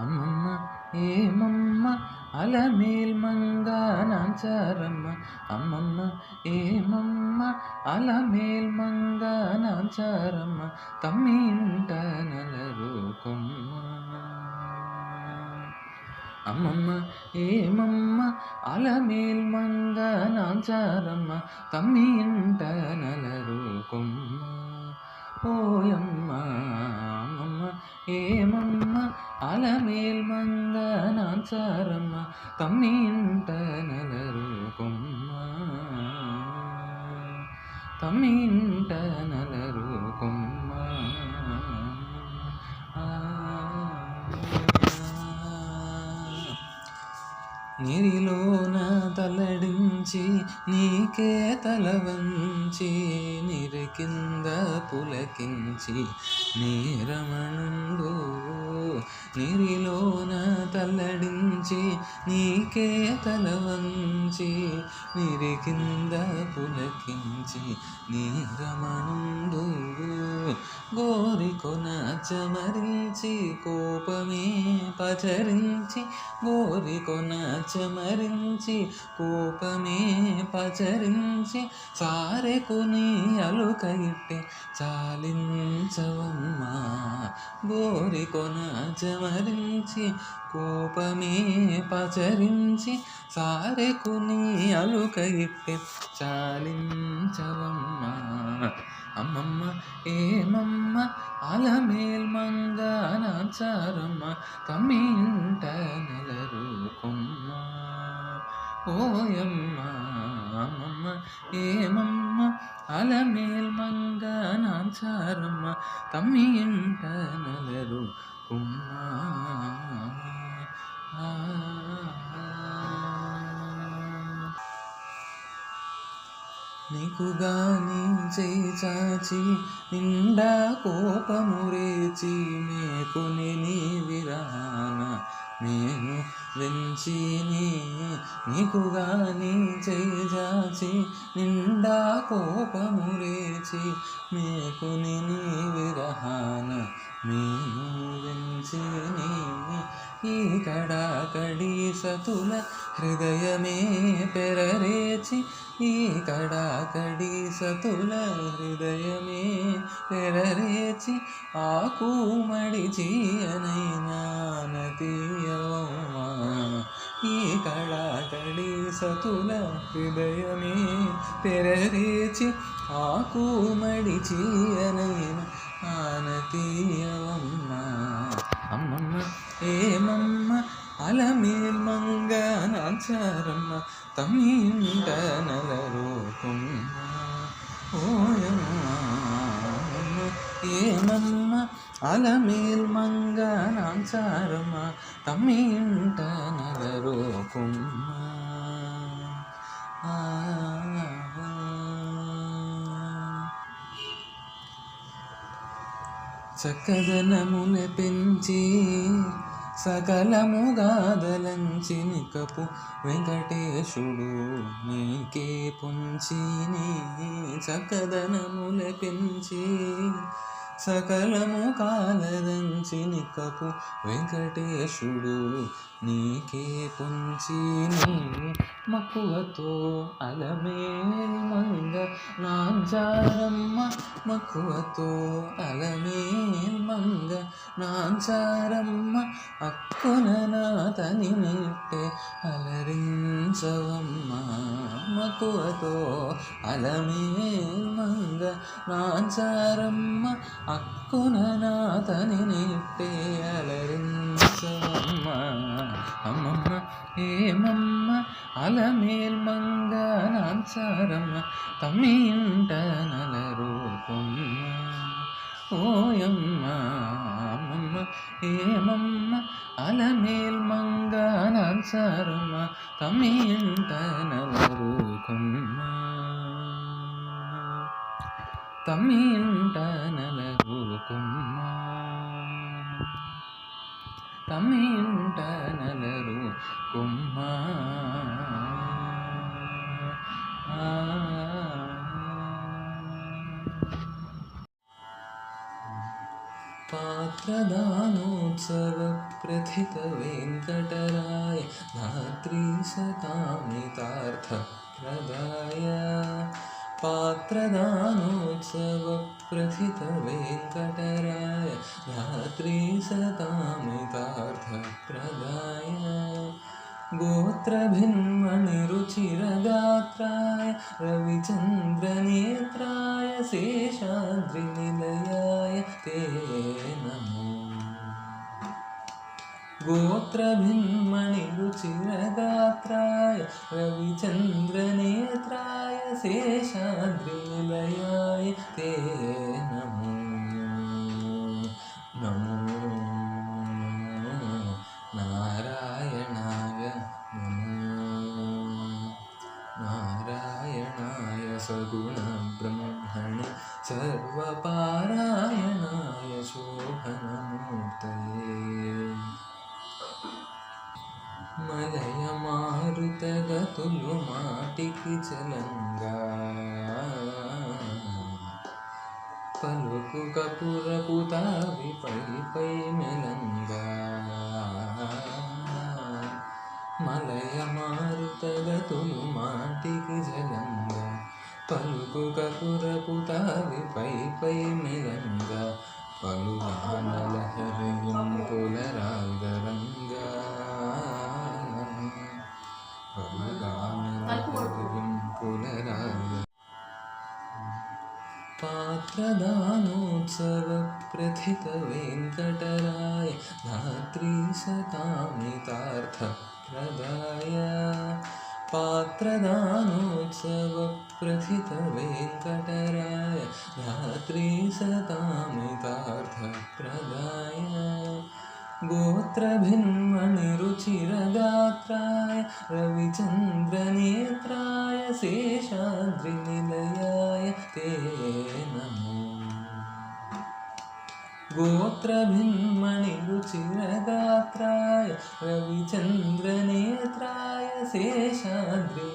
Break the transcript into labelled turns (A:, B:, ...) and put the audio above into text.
A: అమ్మమ్మ ఏమమ్మ అలమేల్ మంగ నాంచారమ్మ, అమ్మమ్మ ఏమమ్మ అలమేల్ మంగ నాంచారమ్మ, తమ్మి ఇంట నలరుకొమ్మ. అమ్మమ్మ ఏమమ్మ అలమేల్ మంగ నాంచారమ్మ, తమ్మి ఇంట నలరుకొమ్మ. ఓయమ్మ అమ్మమ్మ ఏమమ్మ అలమేల్ మంగ నాంచారమ్మ, తమ్మి ఇంట నలరుకొమ్మ, తమ్మి ఇంట నలరుకొమ్మ. నిరిలోన తలడించి నీకే తల వంచి, నిరి కింద పులకించి నీరమణుండు. నిరిలోన తలడించి నీకే తల వంచి, నిరి కింద పులకించి నీరమణుండు. గోరికొన చమరించి కోపమే పచరించి, గోరికొన చమరించి కోపమే పచరించి, సారెకుని అలుక ఇట్టే చాలించవమ్మా. గోరికొన చమరించి కోపమే పచరించి, సారెకుని అలుక ఇట్టే చాలించవమ్మా. అమ్మమ్మ ఏమమ్మ అలమేల్ మంగ నాంచారమ్మ, తమ్మి ఇంట నలరుకొమ్మ. ఓయమ్మ అమ్మమ్మ ఏమమ్మ అలమేల్ మంగ నాంచారమ్మ, తమ్మి ఇంట నలరుకొమ్మ. నీకుగాని చేయి చాచి నిండా కోపము రేచి, మేకుని నీ విరహాన నేను వెంచిని. నీకుగాని చేయి చాచి నిండా కోపము రేచి, మేకుని నీ విరహాన నేను వెంచిని. ఈ కడాకడి సతుల హృదయమే పెరరేచి, ఈ కడాకడి సతుల హృదయమే పెరరేచి, ఆకు మడిచియనైనా నతీయవమ్మా. ఈ కడాకడి సతుల హృదయమే పెరరేచి, ఆకు మడిచియనైనా ఆనతీయవమ్మా. అమ్మమ్మ ఏమమ్మ అలమేల్ మంగ నాంచారమ్మ, తమ్మి ఇంట నలరుకొమ్మ. ఓయమ్మ ఏమమ్మ అలమేల్ మంగ నాంచారమ్మ, తమ్మి ఇంట నలరుకొమ్మ. చక్కదనముల పెంచి సకలముగాదలంచి, నికపు వెంకటేశుడు నీకే పుంచిని. చక్కదనముల పెంచి సకలము కాలదంచి, నికపు వెంకటేశుడు నీకే పుంచిని. మక్కువతో అలమేల్ మంగ నాంచారమ్మ, మక్కువతో అలమేల్ మంగ నాంచారమ్మ, అక్కున నాతని నిట్టే అలరించవమ్మ. మక్కువతో అలమేల్ మంగ నాంచారమ్మ, అక్కున నాతని నిట్టే అలరించవమ్మ. అమ్మమ్మ ఏమమ్మ అలమేల్ మంగ నాంచారమ్మ, తమ్మి ఇంట నలరుకొమ్మ. ఓయమ్మ అమ్మమ్మ ఏమమ్మ అలమేల్ మంగ నాంచారమ్మ, తమ్మి ఇంట నలరుకొమ్మ, తమ్మి ఇంట నలరుకొమ్మ, తమ్మి ఇంట నలరుకొమ్మ. పాత पात्रदानोत्सवप्रथितवेङ्कटराय धात्रीशकामितार्थप्रदाय पात्रदानोत्सवप्रथितवेङ्कटराय धात्रीशकामितार्थप्रदाय गोत्रभिन्मणिरुचिरगात्राय रविचन्द्रनेत्राय शेषाद्रिनिलयाय ते नमो गोत्रभिन्मणिरुचिरगात्राय रविचन्द्रनेत्राय शेषाद्रिनिलयाय ते नमो नमो नारायणाय नमो नारायणाय सगुणब्रह्मणे सर्वपारायणाय शोभनमूर्तये మలయమారుతగతులు మాటికి చలంగా పలుకు కపురపు తావి పై మెలంగా మలయమారుతగతులు మాటికి జలంగా పలుకు కపురపు తావి పై మెలంగా పలుగానలహరింపులరాగరంగా पात्रदानोत्सवप्रथितवेङ्कटराय धात्रीशकामितार्थप्रदाय पात्रदानोत्सवप्रथितवेङ्कटराय धात्रीशकामितार्थप्रदाय गोत्रभिन्मणिरुचिरगात्राय रविचन्द्रनेत्राय शेषाद्रिनिलयाय ते नमो गोत्रभिन्मणिरुचिरगात्राय रविचन्द्रनेत्राय शेषाद्रि